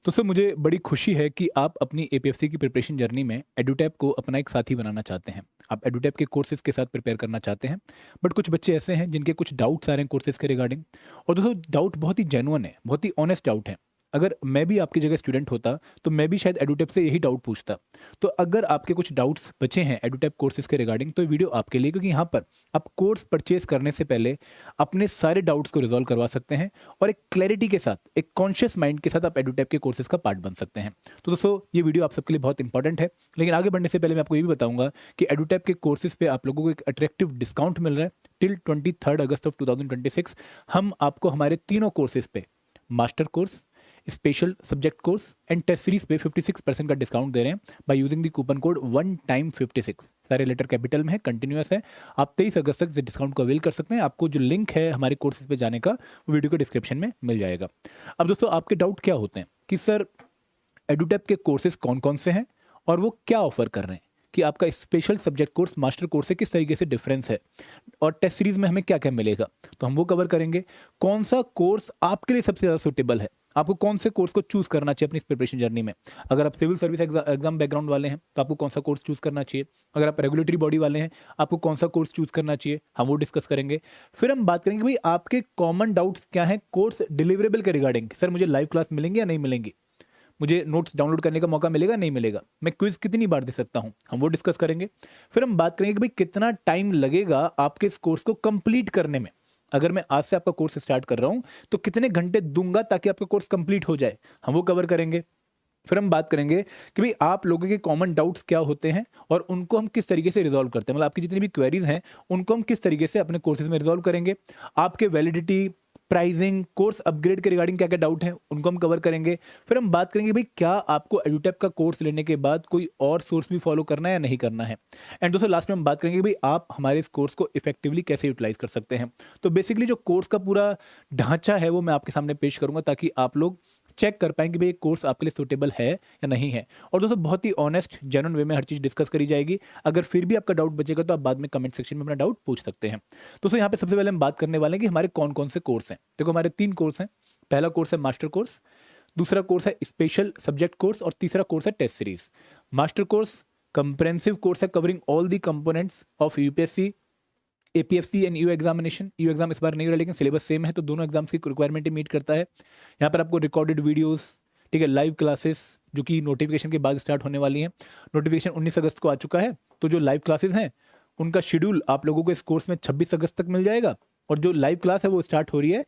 तो सर मुझे बड़ी खुशी है कि आप अपनी एपीएफसी की प्रिपरेशन जर्नी में एडुटैप को अपना एक साथी बनाना चाहते हैं। आप एडुटैप के कोर्सेज़ के साथ प्रिपेयर करना चाहते हैं। बट कुछ बच्चे ऐसे हैं जिनके कुछ डाउट्स आ रहे हैं कोर्सेज़ के रिगार्डिंग। और दोस्तों डाउट बहुत ही जेन्युइन है, बहुत ही ऑनेस्ट डाउट है। अगर मैं भी आपकी जगह स्टूडेंट होता तो मैं भी शायद एडुटैप से यही डाउट पूछता। तो अगर आपके कुछ डाउट्स बचे हैं एडुटैप कोर्सेज़ के रिगार्डिंग तो ये वीडियो आपके लिए, क्योंकि यहाँ पर आप कोर्स परचेज़ करने से पहले अपने सारे डाउट्स को रिज़ॉल्व करवा सकते हैं और एक क्लैरिटी के साथ, एक कॉन्शियस माइंड के साथ आप एडुटैप के कोर्सेज़ का पार्ट बन सकते हैं। तो दोस्तों ये वीडियो आप सबके लिए बहुत इंपॉर्टेंट है। लेकिन आगे बढ़ने से पहले मैं आपको ये भी बताऊंगा कि एडुटैप के कोर्सेज़ पे आप लोगों को एक अट्रैक्टिव डिस्काउंट मिल रहा है टिल 23 अगस्त ऑफ 2026। हम आपको हमारे तीनों कोर्सेज़ पे master course, special subject course and test series पे 56% का डिस्काउंट दे रहे हैं by using the coupon code one time 56। सारे लेटर कैपिटल में है, कंटिन्यूअस है। आप 23 अगस्त तक इस डिस्काउंट को अवेल कर सकते हैं। आपको जो लिंक है हमारे कोर्सेज पे जाने का वो वीडियो के डिस्क्रिप्शन में मिल जाएगा। अब दोस्तों आपके डाउट क्या होते हैं कि सर एडुटैप के कोर्सेज कौन कौन से हैं और वो क्या ऑफर कर रहे हैं, कि आपका special subject course master course से किस तरीके से डिफरेंस है और टेस्ट सीरीज में हमें क्या क्या मिलेगा, तो हम वो कवर करेंगे। कौन सा कोर्स आपके लिए सबसे ज़्यादा सूटेबल है, आपको कौन से कोर्स को चूज करना चाहिए अपनी प्रिपरेशन जर्नी में। अगर आप सिविल सर्विस एग्जाम बैकग्राउंड वाले हैं तो आपको कौन सा कोर्स चूज करना चाहिए। अगर आप रेगुलेटरी बॉडी वाले हैं आपको कौन सा कोर्स चूज करना चाहिए, हम वो डिस्कस करेंगे। फिर हम बात करेंगे भाई आपके कॉमन डाउट्स क्या हैं कोर्स डिलीवरेबल के रिगार्डिंग। सर मुझे लाइव क्लास मिलेंगी या नहीं मिलेंगी, मुझे नोट्स डाउनलोड करने का मौका मिलेगा नहीं मिलेगा, मैं क्विज कितनी बार दे सकता हूं, हम वो डिस्कस करेंगे। फिर हम बात करेंगे कि भाई कितना टाइम लगेगा आपके इस कोर्स को कंप्लीट करने में। अगर मैं आज से आपका कोर्स स्टार्ट कर रहा हूं तो कितने घंटे दूंगा ताकि आपका कोर्स कंप्लीट हो जाए, हम वो कवर करेंगे। फिर हम बात करेंगे कि भाई आप लोगों के कॉमन डाउट्स क्या होते हैं और उनको हम किस तरीके से रिजॉल्व करते हैं, मतलब आपकी जितनी भी क्वेरीज हैं उनको हम किस तरीके से अपने कोर्सेज में रिजॉल्व करेंगे। आपके वैलिडिटी, प्राइसिंग, कोर्स अपग्रेड के रिगार्डिंग क्या क्या डाउट है उनको हम कवर करेंगे। फिर हम बात करेंगे भाई क्या आपको एडुटैप का कोर्स लेने के बाद कोई और सोर्स भी फॉलो करना है या नहीं करना है। एंड दोस्तों लास्ट में हम बात करेंगे भाई आप हमारे इस कोर्स को इफेक्टिवली कैसे यूटिलाइज कर सकते हैं। तो बेसिकली जो कोर्स का पूरा ढांचा है वो मैं आपके सामने पेश करूंगा ताकि आप लोग चेक कर पाएंगे भाई कोर्स आपके लिए सूटेबल है या नहीं है। और दोस्तों बहुत ही ऑनेस्ट जेन्युइन वे में हर चीज़ डिस्कस करी जाएगी। अगर फिर भी आपका डाउट बचेगा तो आप बाद में कमेंट सेक्शन में अपना डाउट पूछ सकते हैं। दोस्तों यहाँ पे सबसे पहले हम बात करने वाले हैं कि हमारे कौन कौन से कोर्स हैं। देखो हमारे 3 कोर्स हैं। पहला कोर्स है मास्टर कोर्स, दूसरा कोर्स है स्पेशल सब्जेक्ट कोर्स और तीसरा कोर्स है test series. Master course comprehensive course है covering all the components of UPSC, APFC and U examination. U exam इस बार नहीं हो रहा लेकिन सिलेबस सेम है तो दोनों एग्जाम्स की रिक्वायरमेंट मीट करता है। यहाँ पर आपको रिकॉर्डेड वीडियोस, ठीक है, लाइव क्लासेस जो कि नोटिफिकेशन के बाद स्टार्ट होने वाली हैं। नोटिफिकेशन 19 अगस्त को आ चुका है तो जो लाइव क्लासेस हैं उनका शेड्यूल आप लोगों को इस कोर्स में 26 अगस्त तक मिल जाएगा और जो लाइव क्लास है वो स्टार्ट हो रही है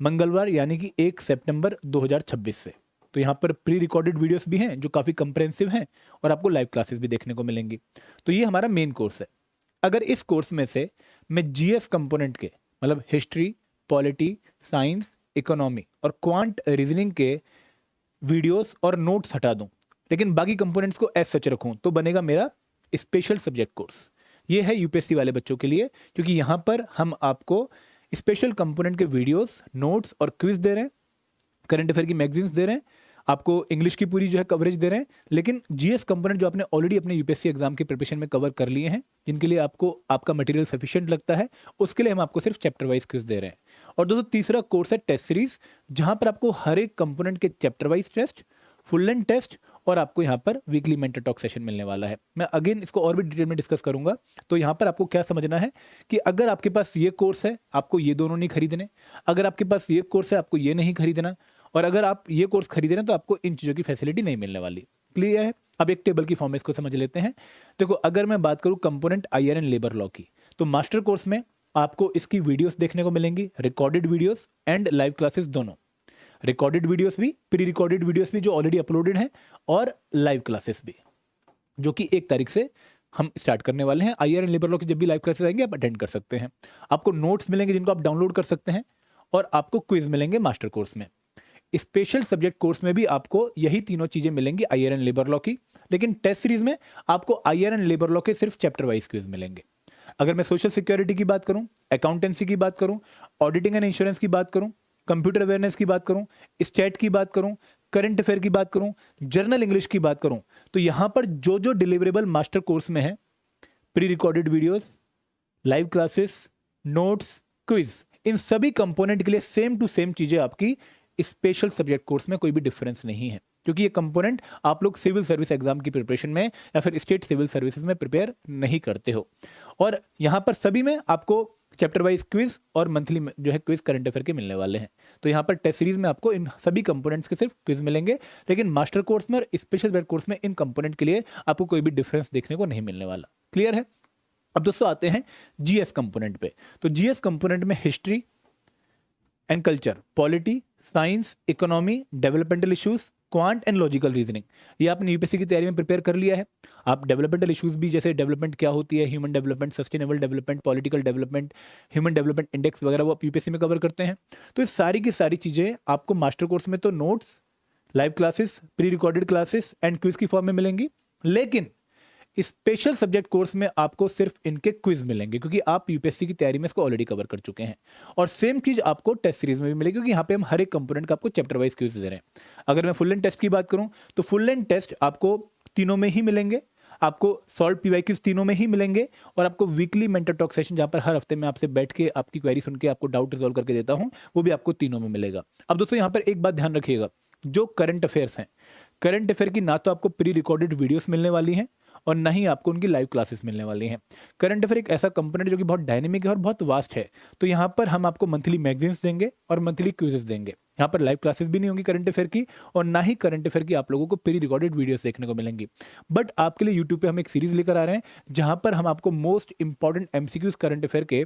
मंगलवार यानी कि 1 सितंबर 2026 से। तो यहाँ पर प्री रिकॉर्डेड वीडियोस भी हैं जो काफ़ी कंप्रेहेंसिव हैं और आपको लाइव क्लासेस भी देखने को मिलेंगी। तो ये हमारा मेन कोर्स है। अगर इस कोर्स में से मैं जीएस कंपोनेंट के, मतलब हिस्ट्री, पॉलिटी, साइंस, इकोनॉमी और क्वांट रीजनिंग के वीडियोस और नोट्स हटा दूं लेकिन बाकी कंपोनेंट्स को एज सच रखूं तो बनेगा मेरा स्पेशल सब्जेक्ट कोर्स। ये है यूपीएससी वाले बच्चों के लिए, क्योंकि यहाँ पर हम आपको स्पेशल कंपोनेंट के वीडियोस, नोट्स और क्विज दे रहे हैं, करंट अफेयर की मैगजीन्स दे रहे हैं, आपको इंग्लिश की पूरी जो है कवरेज दे रहे हैं। लेकिन जीएस कंपोनेंट जो आपने ऑलरेडी अपने यूपीएससी एग्जाम की प्रिपरेशन में कवर कर लिए हैं, जिनके लिए आपको आपका मटेरियल सफिशिएंट लगता है, उसके लिए हम आपको सिर्फ चैप्टर वाइज क्विज दे रहे हैं। और दोस्तों तीसरा कोर्स है टेस्ट सीरीज, जहां पर आपको हर एक कंपोनेंट के chapter wise test, full length test और आपको यहाँ पर वीकली मेंटर टॉक सेशन मिलने वाला है। मैं अगेन इसको और भी डिटेल में डिस्कस करूंगा। तो यहाँ पर आपको क्या समझना है कि अगर आपके पास ये कोर्स है आपको ये दोनों नहीं खरीदने, अगर आपके पास ये कोर्स है आपको ये नहीं खरीदना, और अगर आप ये कोर्स खरीद रहे हैं तो आपको इन चीज़ों की फैसिलिटी नहीं मिलने वाली। क्लियर है? अब एक टेबल की फॉर्म में इसको समझ लेते हैं। देखो अगर मैं बात करूं component IR and labour law की, तो मास्टर कोर्स में आपको इसकी वीडियोस देखने को मिलेंगी, recorded videos and live classes दोनों। रिकॉर्डेड वीडियोस भी, प्री रिकॉर्डेड वीडियोस भी जो ऑलरेडी अपलोडेड हैं, और लाइव क्लासेस भी जो कि 1 तारीख से हम स्टार्ट करने वाले हैं। आईआर एंड लेबर लॉ की जब भी लाइव क्लासेस आएंगे आप अटेंड कर सकते हैं। आपको नोट्स मिलेंगे जिनको आप डाउनलोड कर सकते हैं और आपको क्विज मिलेंगे मास्टर कोर्स में। स्पेशल सब्जेक्ट कोर्स में भी आपको यही तीनों चीजें मिलेंगी आईआर एंड लेबर लॉ की, लेकिन टेस्ट सीरीज में आपको आईआर एंड लेबर लॉ के सिर्फ चैप्टर वाइज क्विज मिलेंगे। अगर मैं सोशल सिक्योरिटी की बात करूं, अकाउंटेंसी की बात करूं, ऑडिटिंग एंड इंश्योरेंस की बात करूं, कंप्यूटर अवेयरनेस की बात करूं, स्टेट की बात करूं, करंट अफेयर की बात करूं, जर्नल इंग्लिश की बात करूं, तो यहां पर जो जो डिलीवरेबल मास्टर कोर्स में है, pre recorded videos, live classes, notes, quiz, इन सभी कंपोनेंट के लिए सेम टू सेम चीजें आपकी स्पेशल सब्जेक्ट कोर्स में कोई भी डिफरेंस नहीं है, क्योंकि ये कंपोनेंट आप लोग सिविल सर्विस एग्जाम की प्रिपरेशन में या फिर स्टेट सिविल सर्विसेज में प्रिपेयर नहीं करते हो। और यहाँ पर सभी में आपको चैप्टर वाइज क्विज और मंथली जो है क्विज करंट अफेयर के मिलने वाले हैं। तो यहाँ पर टेस्ट सीरीज में आपको इन सभी कंपोनेंट्स के सिर्फ क्विज मिलेंगे, लेकिन मास्टर कोर्स में और स्पेशल सब्जेक्ट कोर्स में इन कंपोनेंट के लिए आपको कोई भी डिफरेंस देखने को नहीं मिलने वाला। क्लियर है? अब दोस्तों आते हैं जीएस कंपोनेंट पे। तो जीएस कंपोनेंट में history and culture, polity, science, economy, developmental issues, quant and logical reasoning, ये आपने यूपीएससी की तैयारी में प्रिपेयर कर लिया है। आप डेवलपमेंटल इश्यूज भी, जैसे डेवलपमेंट क्या होती है, human development, sustainable development, political development, human development index वगैरह, वो आप यूपीएससी में कवर करते हैं। तो ये सारी की सारी चीजें आपको मास्टर कोर्स में तो notes, live classes, pre recorded classes and quiz की फॉर्म में मिलेंगी, लेकिन स्पेशल सब्जेक्ट कोर्स में आपको सिर्फ इनके क्विज मिलेंगे, क्योंकि आप यूपीएससी की तैयारी में इसको ऑलरेडी कवर कर चुके हैं। और सेम चीज आपको टेस्ट सीरीज में भी मिलेगी, क्योंकि यहाँ पे हम हर एक कंपोनेंट का आपको चैप्टर वाइज क्विज दे रहे हैं। अगर मैं फुल लेंथ टेस्ट की बात करूं तो फुल लेंथ टेस्ट आपको तीनों में ही मिलेंगे, आपको सॉल्व पीवाईक्यूज तीनों में ही मिलेंगे, और आपको वीकली मेंटर टॉक सेशन, जहां पर हर हफ्ते में आपसे बैठ के आपकी क्वेरी सुन के आपको डाउट रिजॉल्व करके देता हूं, वो भी आपको तीनों में मिलेगा। अब दोस्तों यहाँ पर एक बात ध्यान रखिएगा, जो करंट अफेयर्स हैं, करंट अफेयर की ना तो आपको प्री रिकॉर्डेड वीडियोस मिलने वाली हैं और ना ही आपको उनकी लाइव क्लासेस मिलने वाली हैं। करंट अफेयर एक ऐसा कंपोनेंट जो कि बहुत डायनेमिक है और बहुत वास्ट है। तो यहाँ पर हम आपको मंथली मैगजीन्स देंगे और मंथली क्विजेस देंगे। यहाँ पर लाइव क्लासेस भी नहीं होंगी करंट अफेयर की, और ना ही करंट अफेयर की आप लोगों को प्री रिकॉर्डेड वीडियोस देखने को मिलेंगी। बट आपके लिए यूट्यूब पे हम एक सीरीज लेकर आ रहे हैं, जहां पर हम आपको most important MCQs current affair के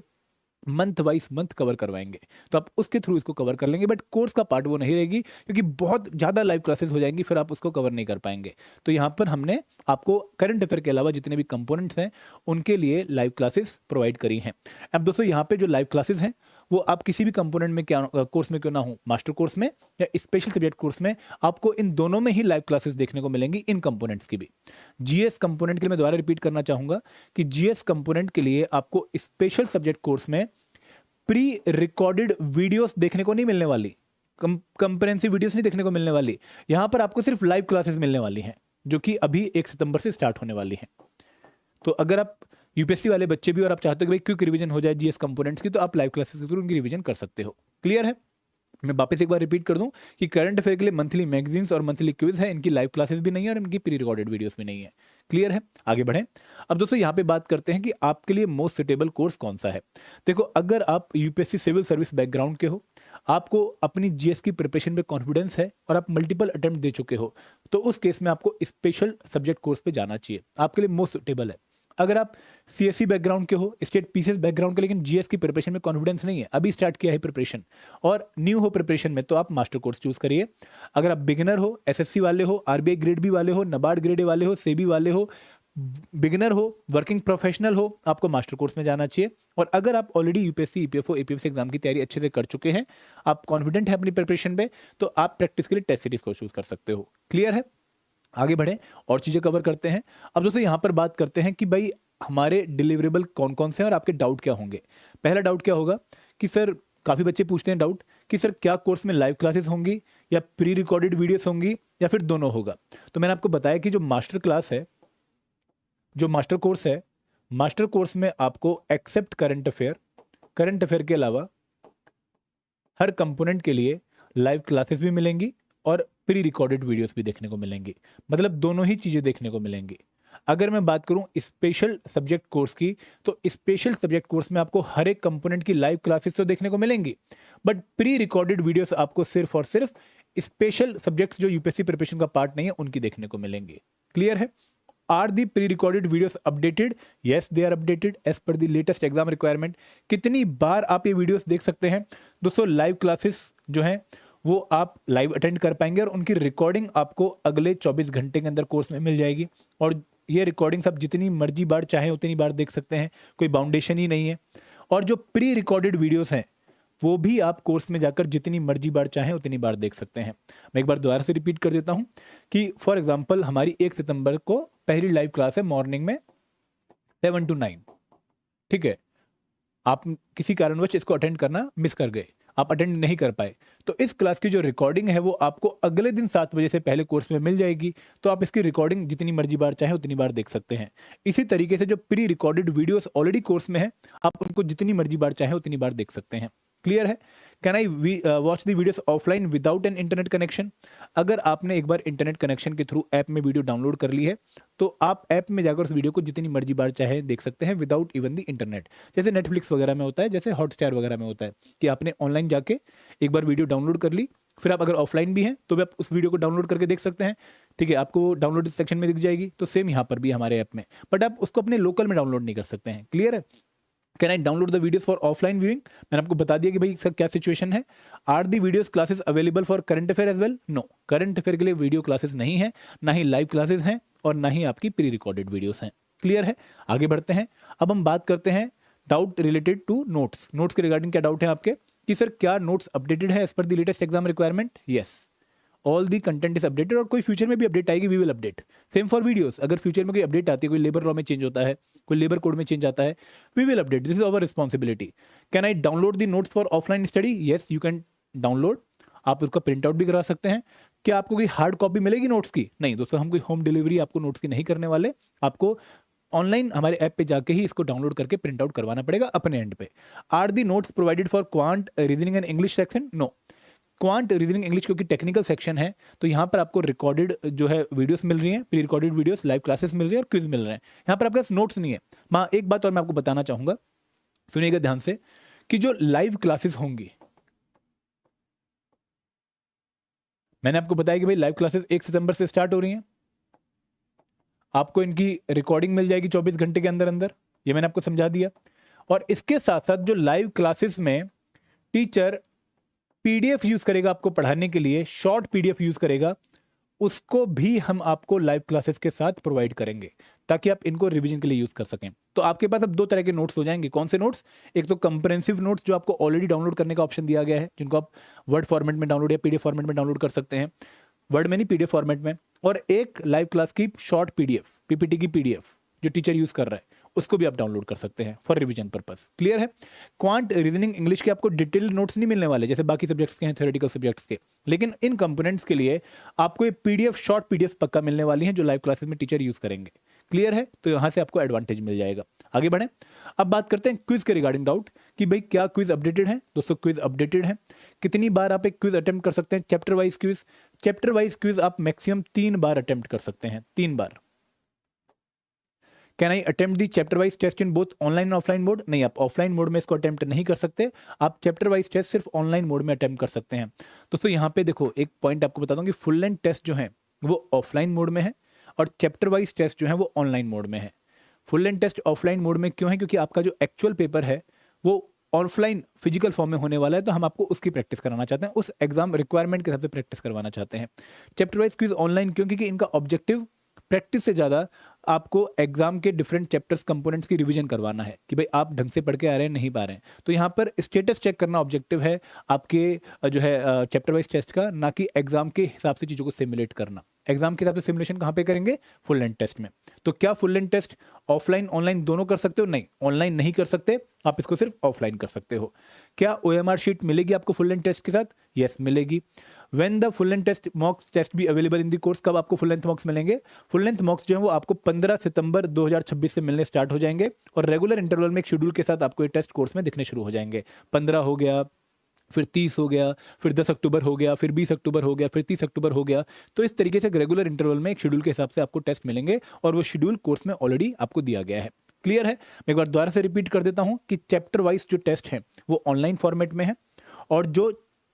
मंथ वाइज मंथ कवर करवाएंगे। तो आप उसके थ्रू इसको कवर कर लेंगे, बट कोर्स का पार्ट वो नहीं रहेगी, क्योंकि बहुत ज़्यादा लाइव क्लासेस हो जाएंगी, फिर आप उसको कवर नहीं कर पाएंगे। तो यहाँ पर हमने आपको करंट अफेयर के अलावा जितने भी कंपोनेंट्स हैं उनके लिए लाइव क्लासेस प्रोवाइड करी हैं। अब दोस्तों यहाँ पे जो लाइव क्लासेस हैं वो आप किसी भी कंपोनेंट में क्या कोर्स में क्यों ना हो, मास्टर कोर्स में या स्पेशल सब्जेक्ट कोर्स में, आपको इन दोनों में ही लाइव क्लासेस देखने को मिलेंगी, इन कंपोनेंट्स की भी। जीएस कंपोनेंट के लिए मैं दोबारा रिपीट करना चाहूंगा कि जीएस कंपोनेंट के लिए आपको स्पेशल सब्जेक्ट कोर्स में प्री रिकॉर्डेड वीडियोस देखने को नहीं मिलने वाली, कंप्रेहेंसिव वीडियोस नहीं देखने को मिलने वाली। यहां पर आपको सिर्फ लाइव क्लासेस मिलने वाली हैं, जो कि अभी 1 सितंबर से स्टार्ट होने वाली हैं। तो अगर आप यूपीएससी वाले बच्चे भी और आप चाहते हो कि भाई क्विक रिवीजन हो जाए जीएस कंपोनेंट्स की, तो आप लाइव क्लासेस के थ्रू उनकी रिवीजन कर सकते हो। क्लियर है? मैं वापस एक बार रिपीट कर दूं कि करंट अफेयर के लिए मंथली मैगजीन्स और मंथली क्विज है, इनकी लाइव क्लासेस भी नहीं है और इनकी प्री रिकॉर्डेड वीडियोस भी नहीं है। क्लियर है? आगे बढ़ें। अब दोस्तों यहाँ पे बात करते हैं कि आपके लिए मोस्ट सुटेबल कोर्स कौन सा है। देखो, अगर आप यूपीएससी सिविल सर्विस बैकग्राउंड के हो, आपको अपनी जीएस की प्रिपरेशन पे कॉन्फिडेंस है और आप मल्टीपल अटेम्प्ट दे चुके हो, तो उस केस में आपको स्पेशल सब्जेक्ट कोर्स पे जाना चाहिए, आपके लिए मोस्ट सुटेबल है। अगर आप सीएससी बैकग्राउंड के हो, स्टेट पीसीएस बैकग्राउंड के, लेकिन जीएस की प्रिपरेशन में कॉन्फिडेंस नहीं है, अभी स्टार्ट किया है प्रिपरेशन और न्यू हो प्रिपरेशन में, तो आप मास्टर कोर्स चूज करिए। अगर आप बिगिनर हो, एसएससी वाले हो, आरबीआई ग्रेड बी वाले हो, नबार्ड ग्रेड ए वाले हो, सेबी वाले हो, बिगिनर हो, वर्किंग प्रोफेशनल हो, आपको मास्टर कोर्स में जाना चाहिए। और अगर आप already UPSC, EPFO, APFC exam की तैयारी अच्छे से कर चुके हैं, आप कॉन्फिडेंट हैं अपनी प्रिपरेशन पे, तो आप प्रैक्टिस के लिए टेस्ट सीरीज को चूज कर सकते हो। क्लियर है? आगे बढ़े और चीजें कवर करते हैं। अब दोस्तों यहाँ पर बात करते हैं कि भाई हमारे डिलीवरेबल कौन कौन से हैं और आपके डाउट क्या होंगे। पहला डाउट क्या होगा कि सर, काफी बच्चे पूछते हैं डाउट कि सर क्या कोर्स में लाइव क्लासेस होंगी या प्री रिकॉर्डेड वीडियोस होंगी या फिर दोनों होगा। तो मैंने आपको बताया कि जो मास्टर क्लास है, जो मास्टर कोर्स है, मास्टर कोर्स में आपको एक्सेप्ट करंट अफेयर के अलावा हर कंपोनेंट के लिए लाइव क्लासेस भी मिलेंगी और प्री रिकॉर्डेड वीडियोस भी देखने को मिलेंगी, मतलब दोनों ही चीजें देखने को मिलेंगी। अगर मैं बात करूं स्पेशल सब्जेक्ट कोर्स की, तो स्पेशल सब्जेक्ट कोर्स में आपको हर एक कंपोनेंट की लाइव क्लासेस तो देखने को मिलेंगी, बट प्री रिकॉर्डेड वीडियोस आपको सिर्फ और सिर्फ स्पेशल सब्जेक्ट्स जो यूपीएससी प्रिपरेशन का पार्ट नहीं है उनकी देखने को मिलेंगी। क्लियर है? Are the pre recorded videos updated? Yes, they are updated as per the latest exam requirement. कितनी बार आप ये वीडियोस देख सकते हैं? दोस्तों, लाइव क्लासेस जो हैं वो आप लाइव अटेंड कर पाएंगे और उनकी रिकॉर्डिंग आपको अगले 24 घंटे के अंदर कोर्स में मिल जाएगी। और ये रिकॉर्डिंग्स आप जितनी मर्जी बार चाहें उतनी बार देख सकते हैं, कोई बाउंडेशन ही नहीं है। और जो प्री रिकॉर्डेड वीडियोस हैं वो भी आप कोर्स में जाकर जितनी मर्जी बार चाहें उतनी बार देख सकते हैं। मैं एक बार दोबारा से रिपीट कर देता हूं कि फॉर एग्जांपल हमारी 1 सितंबर को पहली लाइव क्लास है मॉर्निंग में 7 to 9, ठीक है। आप किसी कारणवश इसको अटेंड करना मिस कर गए, आप अटेंड नहीं कर पाए, तो इस क्लास की जो रिकॉर्डिंग है वो आपको अगले दिन 7 बजे से पहले कोर्स में मिल जाएगी। तो आप इसकी रिकॉर्डिंग जितनी मर्जी बार चाहे उतनी बार देख सकते हैं। इसी तरीके से जो pre recorded videos already course में है, आप उनको जितनी मर्जी बार चाहे उतनी बार देख सकते हैं। क्लियर है? Can I watch the videos offline without an internet connection? अगर आपने एक बार इंटरनेट कनेक्शन के थ्रू ऐप में वीडियो डाउनलोड कर ली है तो आप ऐप में जाकर उस वीडियो को जितनी मर्जी बार चाहे देख सकते हैं विदाउट इवन द इंटरनेट। जैसे नेटफ्लिक्स वगैरह में होता है, जैसे हॉटस्टार वगैरह में होता है कि आपने ऑनलाइन जाके एक बार वीडियो डाउनलोड कर ली, फिर आप अगर ऑफलाइन भी हैं तो भी आप उस वीडियो को डाउनलोड करके देख सकते हैं। ठीक है, आपको डाउनलोड सेक्शन में दिख जाएगी। तो सेम यहाँ पर भी हमारे ऐप में, बट आप उसको अपने लोकल में डाउनलोड नहीं कर सकते हैं। क्लियर है? Can I download the videos for offline viewing? मैंने आपको बता दिया कि भाई सर क्या सिचुएशन है। Are the videos classes available for current affair as well? No, current affair के लिए वीडियो क्लासेस नहीं है, ना ही लाइव क्लासेस हैं और ना ही आपकी प्री रिकॉर्डेड वीडियोस हैं। क्लियर है? आगे बढ़ते हैं। अब हम बात करते हैं doubt related to notes. Notes के रिगार्डिंग क्या डाउट है आपके कि सर क्या नोट्स अपडेटेड है as per the latest exam requirement? Yes, all the content is updated और कोई फ्यूचर में भी अपडेट आएगी, we will update. Same for videos, अगर फ्यूचर में कोई अपडेट आती है, कोई लेबर लॉ में चेंज होता है, कोई लेबर कोड में चेंज आता है, we will update, this is our responsibility. Can I download the notes for offline study? Yes, you can download. आप उसका प्रिंट आउट भी करा सकते हैं। क्या आपको कोई हार्ड कॉपी मिलेगी नोट्स की? नहीं दोस्तों, हम कोई होम डिलीवरी आपको नोट्स की नहीं करने वाले। आपको ऑनलाइन हमारे ऐप पे जाके ही इसको डाउनलोड करके प्रिंट आउट करवाना पड़ेगा अपने एंड पे। Are the notes provided for quant reasoning and English section? No, quant reasoning English क्योंकि टेक्निकल सेक्शन है तो यहाँ पर आपको रिकॉर्डेड जो है वीडियोस मिल रही हैं, pre recorded videos, live classes मिल रही हैं और क्विज मिल रहे हैं। यहाँ पर आपके पास नोट्स नहीं है। माँ एक बात और मैं आपको बताना चाहूंगा, सुनिएगा ध्यान से, कि जो लाइव क्लासेस होंगी, मैंने आपको बताया कि भाई लाइव क्लासेस 1 सितंबर से स्टार्ट हो रही हैं। आपको इनकी रिकॉर्डिंग मिल जाएगी 24 घंटे के अंदर अंदर, ये मैंने आपको समझा दिया। और इसके साथ साथ जो लाइव क्लासेस में टीचर पीडीएफ यूज करेगा आपको पढ़ाने के लिए, शॉर्ट पीडीएफ यूज करेगा, उसको भी हम आपको लाइव क्लासेस के साथ प्रोवाइड करेंगे ताकि आप इनको रिवीजन के लिए यूज कर सकें। तो आपके पास अब 2 तरह के नोट्स हो जाएंगे। कौन से नोट्स? एक तो कंप्रेहेंसिव नोट्स जो आपको ऑलरेडी डाउनलोड करने का ऑप्शन दिया गया है, जिनको आप वर्ड फॉर्मेट में डाउनलोड या पीडीएफ फॉर्मेट में डाउनलोड कर सकते हैं, वर्ड में नहीं पीडीएफ फॉर्मेट में। और एक लाइव क्लास की शॉर्ट पीडीएफ, पीपीटी की पीडीएफ जो टीचर यूज कर रहा है, उसको भी आप डाउनलोड कर सकते हैं फॉर रिवीजन पर्पस। क्लियर है? क्वांट रीजनिंग इंग्लिश के आपको डिटेल्ड नोट्स नहीं मिलने वाले जैसे बाकी सब्जेक्ट्स के हैं, थ्योरेटिकल सब्जेक्ट्स के, लेकिन इन कंपोनेंट्स के लिए आपको ये पीडीएफ, शॉर्ट पीडीएफ पक्का मिलने वाली हैं जो लाइव क्लासेस में टीचर यूज करेंगे। क्लियर है? तो यहां से आपको एडवांटेज मिल जाएगा। आगे बढ़ें। अब बात करते हैं क्विज के रिगार्डिंग डाउट कि भाई क्या क्विज अपडेटेड है? दोस्तों क्विज अपडेटेड है। कितनी बार आप एक क्विज अटेम्प्ट कर सकते हैं? Chapter wise quiz, chapter wise quiz आप मैक्सिमम 3 बार अटेम्प्ट कर सकते हैं, 3 बार। Can I attempt the chapter wise test in both online and offline mode? नहीं, आप ऑफलाइन मोड में इसको अटेम्प्ट नहीं कर सकते, आप चैप्टर वाइज टेस्ट सिर्फ ऑनलाइन मोड में अटेम्प्ट कर सकते हैं। दोस्तों यहाँ पे देखो एक पॉइंट आपको बता दूं कि फुल लेंथ टेस्ट जो है वो ऑफलाइन मोड में है और चैप्टर वाइज टेस्ट जो है वो ऑनलाइन मोड में है। Full length test offline mode में क्यों है? क्योंकि आपका जो एक्चुअल पेपर है वो ऑफलाइन फिजिकल फॉर्म में होने वाला है, तो हम आपको उसकी प्रैक्टिस कराना चाहते हैं, उस एग्जाम रिक्वायरमेंट के हिसाब से प्रैक्टिस करवाना चाहते हैं। चैप्टर वाइज क्विज ऑनलाइन क्यों? क्योंकि इनका ऑब्जेक्टिव प्रैक्टिस से ज़्यादा आपको एग्जाम के डिफरेंट चैप्टर्स कंपोनेंट्स की रिवीजन करवाना है कि भाई आप ढंग से पढ़ के आ रहे हैं, नहीं पा रहे हैं। तो यहाँ पर स्टेटस चेक करना ऑब्जेक्टिव है आपके जो है चैप्टर वाइज टेस्ट का, ना कि एग्जाम के हिसाब से चीज़ों को सिमुलेट करना। एग्जाम के हिसाब से सिमुलेशन कहाँ पे करेंगे? फुल लेंथ टेस्ट में। तो क्या full length test offline online दोनों कर सकते हो? नहीं, ऑनलाइन नहीं कर सकते, आप इसको सिर्फ ऑफलाइन कर सकते हो। क्या OMR शीट मिलेगी आपको फुल लेंथ टेस्ट के साथ? यस, मिलेगी। When the full length test mocks test भी अवेलेबल इन द कोर्स? कब आपको फुल लेंथ मॉक्स मिलेंगे? फुल लेंथ मॉक्स जो है वो आपको 15 सितंबर 2026 से मिलने स्टार्ट हो जाएंगे और रेगुलर इंटरवल में एक शेड्यूल के साथ आपको ये टेस्ट कोर्स में दिखने शुरू हो जाएंगे। 15 हो गया, फिर 30 हो गया, फिर 10 अक्टूबर हो गया, फिर 20 अक्टूबर हो गया, फिर 30 अक्टूबर हो गया। तो इस तरीके से रेगुलर इंटरवल में एक शेड्यूल के हिसाब से आपको टेस्ट मिलेंगे और वो शेड्यूल कोर्स में ऑलरेडी आपको दिया गया है। क्लियर है? मैं एक बार दोबारा से रिपीट कर देता हूं कि चैप्टर वाइज जो टेस्ट है वो ऑनलाइन फॉर्मेट में है और जो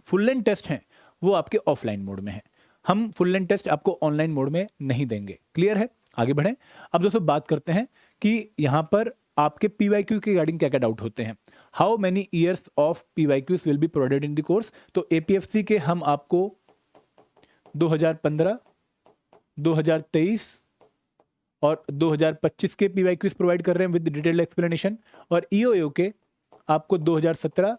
फुल लेंथ टेस्ट है वो आपके ऑफलाइन मोड में है। हम फुल लेंथ टेस्ट आपको ऑनलाइन मोड में नहीं देंगे। क्लियर है? आगे बढ़ें। अब दोस्तों बात करते हैं कि यहाँ पर आपके PYQ के रिगार्डिंग क्या क्या डाउट होते हैं। How many years of PYQs will be provided in the course? तो APFC के हम आपको 2015, 2023 और 2025 के PYQs प्रोवाइड कर रहे हैं विद डिटेल्ड एक्सप्लेनेशन, और EOA के आपको 2017,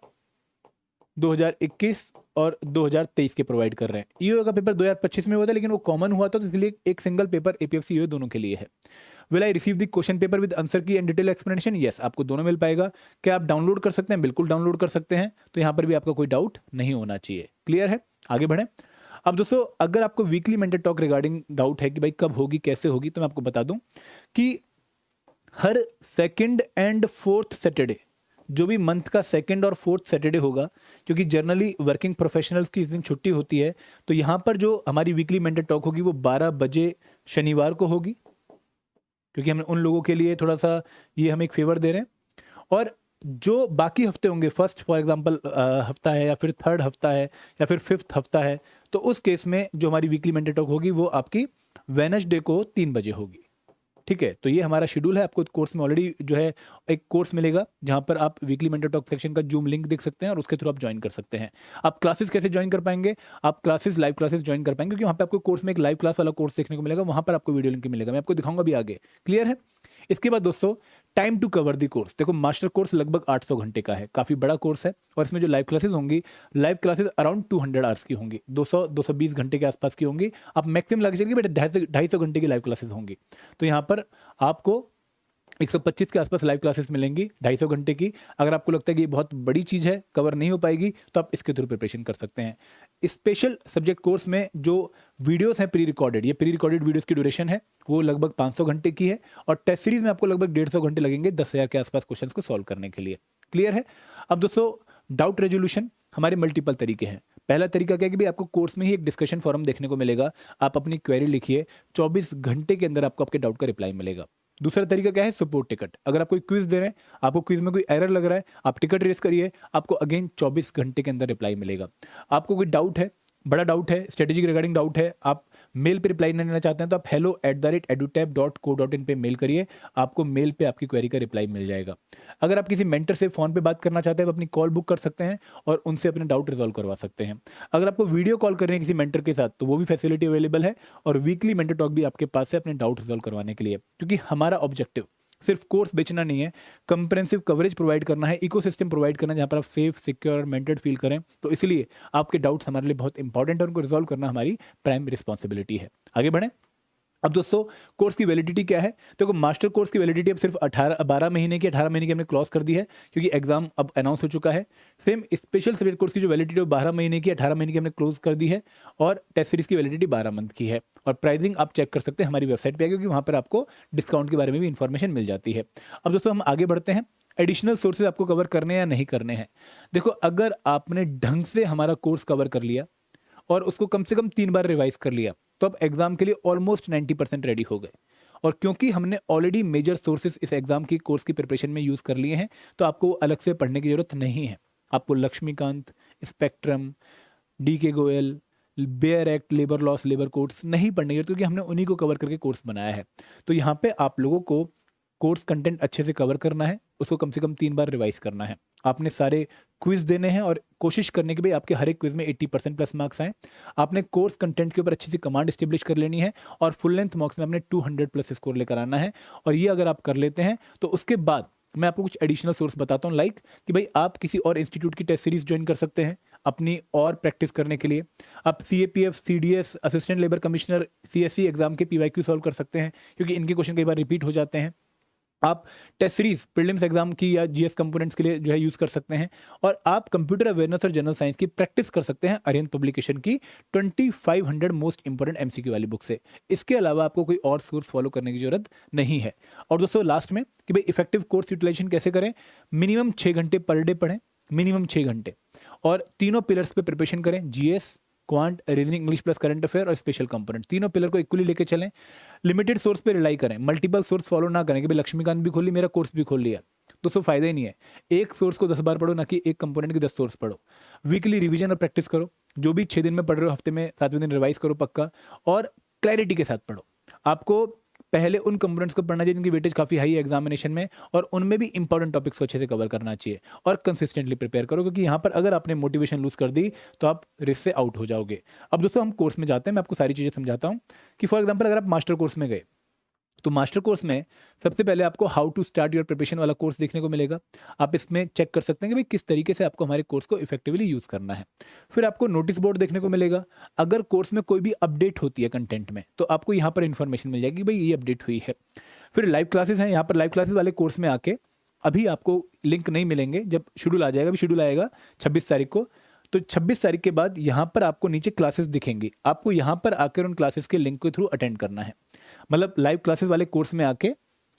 2021 और 2023 के प्रोवाइड कर रहे हैं। EOA का पेपर 2025 में हुआ था लेकिन वो कॉमन हुआ था, तो इसलिए एक सिंगल पेपर APFC EOA दोनों के लिए है। Will I receive the question paper with answer की एंड डिटेल एक्सप्लेनेशन? यस, आपको दोनों मिल पाएगा। क्या आप डाउनलोड कर सकते हैं? बिल्कुल डाउनलोड कर सकते हैं। तो यहाँ पर भी आपका कोई डाउट नहीं होना चाहिए। क्लियर है? आगे बढ़ें। अब दोस्तों अगर आपको weekly mentor talk regarding doubt है कि भाई कब होगी, कैसे होगी, तो मैं आपको बता दूं कि हर 2nd एंड 4th सैटरडे जो भी मंथ का सेकंड और फोर्थ सैटरडे होगा, क्योंकि जनरली वर्किंग प्रोफेशनल्स की इस दिन छुट्टी होती है, तो यहाँ पर जो हमारी वीकली मेंटर टॉक होगी वो 12 बजे शनिवार को होगी, क्योंकि हम उन लोगों के लिए थोड़ा सा ये हम एक फेवर दे रहे हैं। और जो बाकी हफ्ते होंगे, फर्स्ट फॉर एग्जांपल हफ्ता है, या फिर थर्ड हफ्ता है, या फिर फिफ्थ हफ्ता है, तो उस केस में जो हमारी वीकली मेंटर टॉक होगी वो आपकी वेडनेसडे को 3 बजे होगी। ठीक है, तो ये हमारा शेड्यूल है। आपको कोर्स में ऑलरेडी जो है एक कोर्स मिलेगा जहां पर आप वीकली मेंटर टॉक सेक्शन का जूम लिंक देख सकते हैं और उसके थ्रू आप ज्वाइन कर सकते हैं। आप क्लासेस कैसे ज्वाइन कर पाएंगे? आप क्लासेस, लाइव क्लासेस ज्वाइन कर पाएंगे, क्योंकि वहां पे आपको कोर्स में एक लाइव क्लास वाला कोर्स देखने को मिलेगा, वहां पर आपको वीडियो लिंक मिलेगा, मैं आपको दिखाऊंगा भी आगे। क्लियर है? इसके बाद दोस्तों, time to cover the course. देखो, मास्टर कोर्स लगभग 800 घंटे का है, काफी बड़ा कोर्स है, और इसमें जो लाइव क्लासेस होंगी, लाइव क्लासेस अराउंड 200 आवर्स की होंगी, 220 घंटे के आसपास की होंगी। आप मैक्सिमम लग जाएगी, बट 250 घंटे की लाइव क्लासेस होंगी। तो यहाँ पर आपको 125 के आसपास लाइव क्लासेस मिलेंगी 250 घंटे की। अगर आपको लगता है कि ये बहुत बड़ी चीज़ है, कवर नहीं हो पाएगी, तो आप इसके थ्रू प्रिपरेशन कर सकते हैं। स्पेशल सब्जेक्ट कोर्स में जो वीडियोस हैं प्री रिकॉर्डेड, ये प्री रिकॉर्डेड वीडियोस की ड्यूरेशन है वो लगभग 500 घंटे की है, और टेस्ट सीरीज में आपको लगभग 150 घंटे लगेंगे 10,000 के आसपास क्वेश्चंस को सॉल्व करने के लिए। क्लियर है? अब दोस्तों, डाउट रेजोल्यूशन हमारे मल्टीपल तरीके हैं। पहला तरीका क्या है कि भाई आपको कोर्स में ही एक डिस्कशन फोरम देखने को मिलेगा, आप अपनी क्वेरी लिखिए, 24 घंटे के अंदर आपको आपके डाउट का रिप्लाई मिलेगा। दूसरा तरीका क्या है? Support ticket. अगर आप कोई क्विज दे रहे हैं, आपको क्विज में कोई एरर लग रहा है, आप टिकट रेस करिए, आपको अगेन 24 घंटे के अंदर रिप्लाई मिलेगा। आपको कोई डाउट है, बड़ा डाउट है, स्ट्रेटेजी रिगार्डिंग डाउट है, आप मेल पे रिप्लाई नहीं देना चाहते हैं, तो आप hello@edutap.co.in पे मेल करिए, आपको मेल पे आपकी क्वेरी का रिप्लाई मिल जाएगा। अगर आप किसी मेंटर से फोन पे बात करना चाहते हैं, आप अपनी कॉल बुक कर सकते हैं और उनसे अपने डाउट रिजॉल्व करवा सकते हैं। अगर आपको वीडियो कॉल कर रहे हैं किसी मेंटर के साथ, तो वो भी फैसिलिटी अवेलेबल है, और वीकली मेंटर टॉक भी आपके पास है अपने डाउट रिजॉल्व करवाने के लिए। क्योंकि हमारा ऑब्जेक्टिव सिर्फ कोर्स बेचना नहीं है, कंप्रेहेंसिव कवरेज प्रोवाइड करना है, इकोसिस्टम प्रोवाइड करना है जहां पर आप सेफ, सिक्योर और मेंटर्ड फील करें। तो इसलिए आपके डाउट्स हमारे लिए बहुत इंपॉर्टेंट है, उनको रिजॉल्व करना हमारी प्राइम रिस्पॉन्सिबिलिटी है। आगे बढ़ें। अब दोस्तों, कोर्स की वैलिडिटी क्या है? देखो, मास्टर कोर्स की वैलिडिटी अब सिर्फ 12 महीने की, 18 महीने की हमने क्लॉज कर दी है, क्योंकि एग्जाम अब अनाउंस हो चुका है। सेम स्पेशल सब्जेक्ट कोर्स की जो वैलिडिटी है वो 12 महीने की, 18 महीने की हमने क्लोज कर दी है, और टेस्ट सीरीज की वैलिडिटी 12 मंथ की है। और प्राइसिंग आप चेक कर सकते हैं हमारी वेबसाइट पे, क्योंकि वहाँ पर आपको डिस्काउंट के बारे में भी इंफॉर्मेशन मिल जाती है। अब दोस्तों, हम आगे बढ़ते हैं। एडिशनल सोर्सेज आपको कवर करने या नहीं करने हैं। देखो, अगर आपने ढंग से हमारा कोर्स कवर कर लिया और उसको कम से कम 3 बार रिवाइज कर लिया, तो अब एग्जाम के लिए ऑलमोस्ट 90% रेडी हो गए। और क्योंकि हमने ऑलरेडी मेजर सोर्सेज इस एग्जाम की कोर्स की प्रिपरेशन में यूज कर लिए हैं, तो आपको अलग से पढ़ने की जरूरत नहीं है। आपको लक्ष्मीकांत, स्पेक्ट्रम, डी के Goyal, bare act, labour laws, labour codes नहीं पढ़ने की जरूरत, क्योंकि हमने उन्हीं को कवर करके कोर्स बनाया है। तो यहाँ पे आप लोगों को कोर्स कंटेंट अच्छे से कवर करना है, उसको कम से कम 3 बार रिवाइज करना है। आपने सारे क्विज देने हैं और कोशिश करने की भाई आपके हर एक क्विज में 80% प्लस मार्क्स आए। आपने कोर्स कंटेंट के ऊपर अच्छी सी कमांड एस्टेब्लिश कर लेनी है, और फुल लेंथ मॉक्स में आपने 200 प्लस स्कोर लेकर आना है। और ये अगर आप कर लेते हैं, तो उसके बाद मैं आपको कुछ एडिशनल सोर्स बताता हूँ, लाइक कि भाई आप किसी और इंस्टीट्यूट की टेस्ट सीरीज ज्वाइन कर सकते हैं अपनी और प्रैक्टिस करने के लिए। आप CAPF, CDS, assistant labour commissioner, CSE exam के PYQ सॉल्व कर सकते हैं, क्योंकि इनके क्वेश्चन कई बार रिपीट हो जाते हैं। आप टेस्ट सीरीज प्रीलिम्स एग्जाम की या GS कंपोनेंट्स के लिए जो है यूज कर सकते हैं, और आप कंप्यूटर अवेयरनेस और जनरल साइंस की प्रैक्टिस कर सकते हैं अरिहंत पब्लिकेशन की 2500 मोस्ट इंपोर्टेंट MCQ वाली बुक से। इसके अलावा आपको कोई और सोर्स फॉलो करने की जरूरत नहीं है। और दोस्तों, लास्ट में कि भाई इफेक्टिव कोर्स यूटिलाइजेशन कैसे करें? मिनिमम 6 घंटे पर डे पढ़ें, मिनिमम 6 घंटे, और तीनों पिलर्स पे प्रिपरेशन करें, GS, quant, reasoning, English plus current affair और स्पेशल कंपोनेंट। तीनों पिलर को इक्वली लेके चलें। लिमिटेड सोर्स पे रिलाई करें, मल्टीपल सोर्स फॉलो ना करें कि भाई लक्ष्मीकांत भी खोल ली, मेरा कोर्स भी खोल लिया। दोस्तों, फायदा ही नहीं है। एक सोर्स को 10 बार पढ़ो, ना कि एक कंपोनेंट की 10 सोर्स पढ़ो। वीकली रिवीजन और प्रैक्टिस करो, जो भी 6 दिन में पढ़ रहे हो, हफ्ते में 7वें दिन रिवाइज करो पक्का, और क्लैरिटी के साथ पढ़ो। आपको पहले उन कंपोनेंट्स को पढ़ना चाहिए जिनकी वेटेज काफी हाई है एग्जामिनेशन में, और उनमें भी इंपॉर्टेंट टॉपिक्स को अच्छे से कवर करना चाहिए, और कंसिस्टेंटली प्रिपेयर करो, क्योंकि यहाँ पर अगर आपने मोटिवेशन लूज कर दी तो आप रेस से आउट हो जाओगे। अब दोस्तों, हम कोर्स में जाते हैं, मैं आपको सारी चीजें समझाता हूँ। कि फॉर एग्जाम्पल, अगर आप मास्टर कोर्स में गए, तो मास्टर कोर्स में सबसे पहले आपको how to start your preparation वाला कोर्स देखने को मिलेगा। आप इसमें चेक कर सकते हैं कि भाई किस तरीके से आपको हमारे कोर्स को इफेक्टिवली यूज करना है। फिर आपको नोटिस बोर्ड देखने को मिलेगा। अगर कोर्स में कोई भी अपडेट होती है कंटेंट में, तो आपको यहाँ पर इंफॉर्मेशन मिल जाएगी भाई ये अपडेट हुई है। फिर लाइव क्लासेस हैं, यहाँ पर लाइव क्लासेस वाले कोर्स में आके अभी आपको लिंक नहीं मिलेंगे, जब शेड्यूल आ जाएगा, अभी शेड्यूल आएगा 26 तारीख को, तो 26 तारीख के बाद यहाँ पर आपको नीचे क्लासेस दिखेंगी। आपको यहाँ पर आकर उन क्लासेस के लिंक के थ्रू अटेंड करना है। मतलब लाइव क्लासेस वाले कोर्स में आके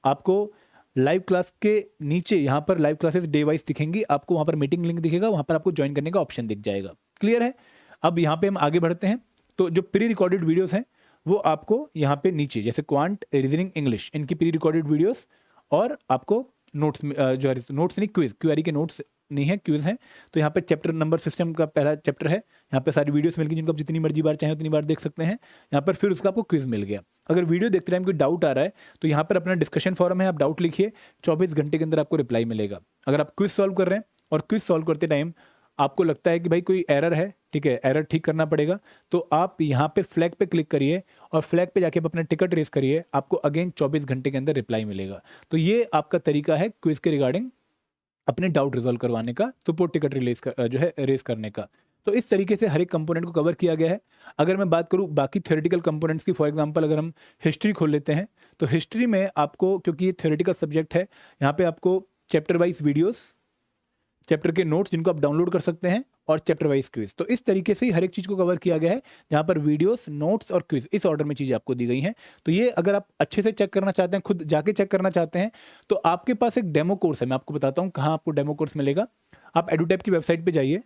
आपको लाइव क्लास के नीचे यहाँ पर लाइव क्लासेस डे वाइज दिखेंगी, आपको वहाँ पर मीटिंग लिंक दिखेगा, वहाँ पर आपको ज्वाइन करने का ऑप्शन दिख जाएगा। क्लियर है? अब यहाँ पे हम आगे बढ़ते हैं। तो जो प्री रिकॉर्डेड वीडियोस हैं वो आपको यहाँ पे नीचे, जैसे क्वांट, रीजनिंग, इंग्लिश, इनकी प्री रिकॉर्डेड वीडियोस, और आपको नोट्स जो है, नोट्स नहीं, क्विज, क्यूआरई के नोट्स नहीं है, क्विज है। तो यहाँ पे चैप्टर नंबर सिस्टम का पहला चैप्टर है, यहाँ पे सारी वीडियोस मिल गई जिनको आप जितनी मर्जी बार चाहें उतनी बार देख सकते हैं। यहाँ पर फिर उसका आपको क्विज मिल गया। अगर वीडियो देखते टाइम कोई डाउट आ रहा है तो यहाँ पर अपना डिस्कशन फॉरम है, आप डाउट लिखिए, 24 घंटे के अंदर आपको रिप्लाई मिलेगा। अगर आप क्विज सॉल्व कर रहे हैं और क्विज सॉल्व करते टाइम आपको लगता है कि भाई कोई एरर है, ठीक है, एरर ठीक करना पड़ेगा, तो आप यहाँ पे फ्लैग पे क्लिक करिए और फ्लैग पे जाके आप अपना टिकट रेस करिए, आपको अगेन 24 घंटे के अंदर रिप्लाई मिलेगा। तो ये आपका तरीका है क्विज के रिगार्डिंग अपने डाउट रिजॉल्व करवाने का, सपोर्ट टिकट रिलीज जो है रेस करने का। तो इस तरीके से हर एक कंपोनेंट को कवर किया गया है। अगर मैं बात करूं बाकी थ्योरेटिकल कंपोनेंट्स की, फॉर एग्जांपल अगर हम हिस्ट्री खोल लेते हैं, तो हिस्ट्री में आपको, क्योंकि ये थ्योरेटिकल सब्जेक्ट है, यहाँ पे आपको चैप्टर वाइज वीडियोस, चैप्टर के नोट्स जिनको आप डाउनलोड कर सकते हैं, और चैप्टर वाइज क्विज। तो इस तरीके से ही हर एक चीज़ को कवर किया गया है, जहाँ पर वीडियोस, नोट्स और क्विज इस ऑर्डर में चीज़ें आपको दी गई हैं। तो ये अगर आप अच्छे से चेक करना चाहते हैं, खुद जाके चेक करना चाहते हैं, तो आपके पास एक डेमो कोर्स है। मैं आपको बताता हूँ कहाँ आपको डेमो कोर्स मिलेगा। आप एडुटैप की वेबसाइट पर जाइए,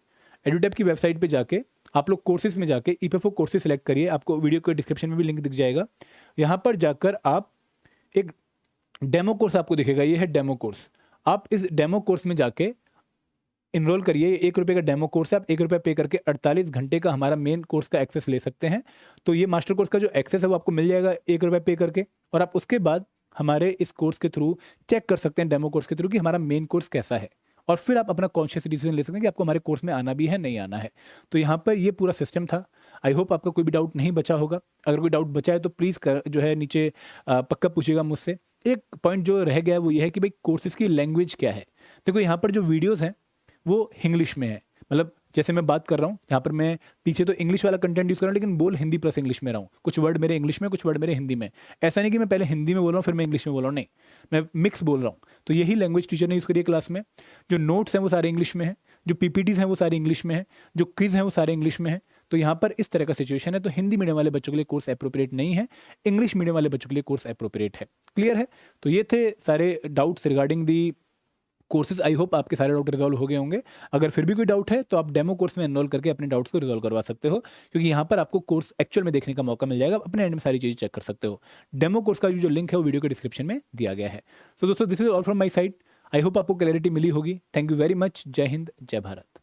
एडुटैप की वेबसाइट पर जाके आप लोग कोर्सेज में जाके EPFO कोर्सेज सेलेक्ट करिए, आपको वीडियो के डिस्क्रिप्शन में भी लिंक दिख जाएगा। यहाँ पर जाकर आप एक डेमो कोर्स आपको दिखेगा, ये है डेमो कोर्स। आप इस डेमो कोर्स में जाके इनरोल करिए। 1 रुपये का डेमो कोर्स है, आप 1 रुपये पे करके 48 घंटे का हमारा मेन कोर्स का एक्सेस ले सकते हैं। तो ये मास्टर कोर्स का जो एक्सेस है वो आपको मिल जाएगा 1 रुपये पे करके, और आप उसके बाद हमारे इस कोर्स के थ्रू चेक कर सकते हैं, डेमो कोर्स के थ्रू, कि हमारा मेन कोर्स कैसा है, और फिर आप अपना कॉन्शियस डिसीजन ले सकते हैं कि आपको हमारे कोर्स में आना भी है, नहीं आना है। तो यहाँ पर ये पूरा सिस्टम था। आई होप आपका कोई भी डाउट नहीं बचा होगा। अगर कोई डाउट बचा है तो प्लीज़ जो है नीचे पक्का पूछिएगा मुझसे। एक पॉइंट जो रह गया है वो ये है कि भाई कोर्सेज की लैंग्वेज क्या है। देखो यहाँ पर जो वीडियोज़ हैं वो इंग्लिश में है, मतलब जैसे मैं बात कर रहा हूँ यहाँ पर मैं पीछे तो इंग्लिश वाला कंटेंट यूज़ कर रहा हूँ, लेकिन बोल हिंदी प्लस इंग्लिश में रहा हूँ। कुछ वर्ड मेरे इंग्लिश में, कुछ वर्ड मेरे हिंदी में। ऐसा नहीं कि मैं पहले हिंदी में बोल रहा हूँ फिर मैं इंग्लिश में बोल रहा हूँ, नहीं, मैं मिक्स बोल रहा हूँ। तो यही लैंग्वेज टीचर ने यूज़ करी है क्लास में। जो नोट्स हैं वो सारे इंग्लिश में हैं, जो PPTs हैं वो सारे इंग्लिश में हैं, जो क्विज हैं वो सारे इंग्लिश में हैं। तो यहाँ पर इस तरह का सिचुएशन है। तो हिंदी मीडियम वाले बच्चों के लिए कोर्स अप्रोप्रिएट नहीं है, इंग्लिश मीडियम वाले बच्चों के लिए कोर्स अप्रोप्रिएट है। क्लियर है? तो ये थे सारे doubts regarding the courses. I hope आपके सारे डाउट रिजॉल्व हो गए होंगे। अगर फिर भी कोई डाउट है तो आप डेमो कोर्स में एनरोल करके अपने डाउट्स को रिजॉल्व करवा सकते हो, क्योंकि यहाँ पर आपको कोर्स एक्चुअल में देखने का मौका मिल जाएगा, अपने एंड में सारी चीज़ें चेक कर सकते हो। डेमो कोर्स का जो लिंक है वो वीडियो के डिस्क्रिप्शन में दिया गया है। सो दोस्तों, this is all from my side. I hope आपको क्लैरिटी मिली होगी। Thank you very much. जय हिंद, जय भारत।